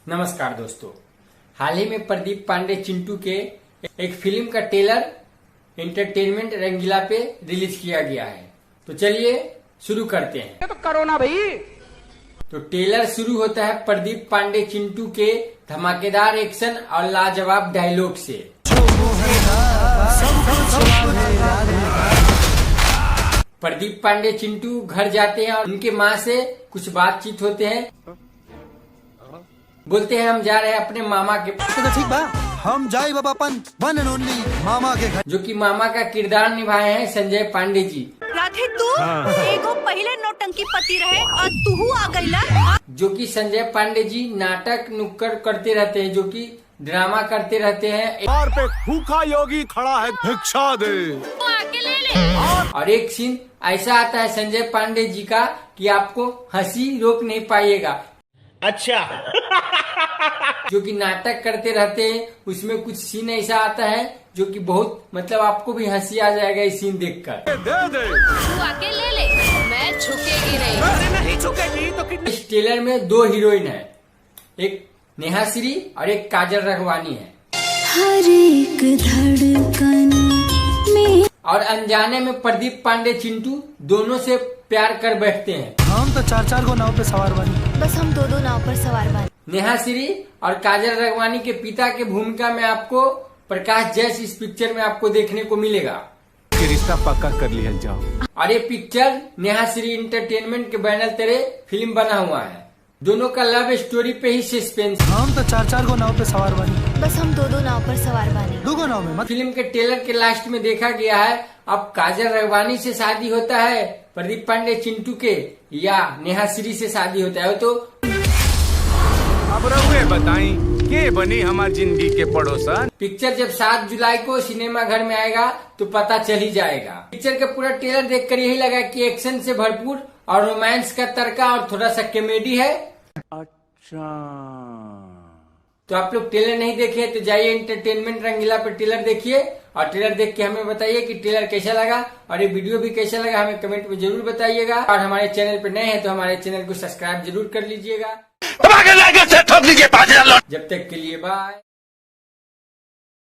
नमस्कार दोस्तों, हाल ही में प्रदीप पांडे चिंटू के एक फिल्म का ट्रेलर एंटरटेनमेंट रंगीला पे रिलीज किया गया है। तो चलिए शुरू करते हैं। तो करो ना भाई। तो ट्रेलर शुरू होता है प्रदीप पांडे चिंटू के धमाकेदार एक्शन और लाजवाब डायलॉग से। प्रदीप पांडे चिंटू घर जाते हैं और उनके माँ से कुछ बातचीत होते हैं। बोलते हैं हम जा रहे हैं अपने मामा के तो ठीक बा, हम जाए बाबा अपन वन एंड ओनली मामा के घर। जो कि मामा का किरदार निभाए हैं संजय पांडे जी। राधे तू एगो पहले नौटंकी पति रहे और तू आ गईला। जो कि संजय पांडे जी नाटक नुक्कड़ करते रहते हैं, जो कि ड्रामा करते रहते हैं। द्वार पे भूखा योगी खड़ा है, भिक्षा दे। आके ले ले। और एक सीन ऐसा आता है संजय पांडे जी का कि आपको हंसी रोक नहीं पाइएगा। अच्छा। जो कि नाटक करते रहते हैं, उसमें कुछ सीन ऐसा आता है जो कि बहुत मतलब आपको भी हंसी आ जाएगा इस सीन देखकर। दे दे। तू आके ले ले, मैं झुकेगी नहीं। नहीं झुकेगी तो कितने। इस ट्रेलर में दो हीरोइन है, एक नेहा श्री और एक काजल रघवानी है। हर एक धड़कन में और अनजाने में प्रदीप पांडे चिंटू दोनों से प्यार कर बैठते हैं। हम तो चार को नाव पे सवार बनी। बस हम दो नाव पर सवार बने। नेहा श्री और काजल रघवानी के पिता के भूमिका में आपको प्रकाश जैस इस पिक्चर में आपको देखने को मिलेगा। रिश्ता पक्का कर लिया जाओ। और ये पिक्चर नेहा श्री एंटरटेनमेंट के बैनर तेरे फिल्म बना हुआ है। दोनों का लव स्टोरी पे ही सस्पेंस। हम तो चार को नाव पे सवार बनी। बस हम दो नाव पर सवार बने। दो नाव में मत। फिल्म के ट्रेलर के लास्ट में देखा गया है अब काजल रघवानी से शादी होता है प्रदीप पांडे चिंटू के, या नेहा श्री से शादी होता है। तो अब रहुए बताई के बनी हमारी जिंदगी के पड़ोसन। पिक्चर जब 7 जुलाई को सिनेमा घर में आएगा तो पता चल ही जाएगा। पिक्चर का पूरा ट्रेलर देखकर यही लगा कि एक्शन से भरपूर और रोमांस का तड़का और थोड़ा सा कॉमेडी है। अच्छा, तो आप लोग ट्रेलर नहीं देखे तो जाइए एंटरटेनमेंट रंगीला पर ट्रेलर देखिए और ट्रेलर देख के हमें बताइए कि ट्रेलर कैसा लगा और ये वीडियो भी कैसा लगा, हमें कमेंट में जरूर बताइएगा। और हमारे चैनल पर नए हैं तो हमारे चैनल को सब्सक्राइब जरूर कर लीजिएगा। जब तक के लिए बाय।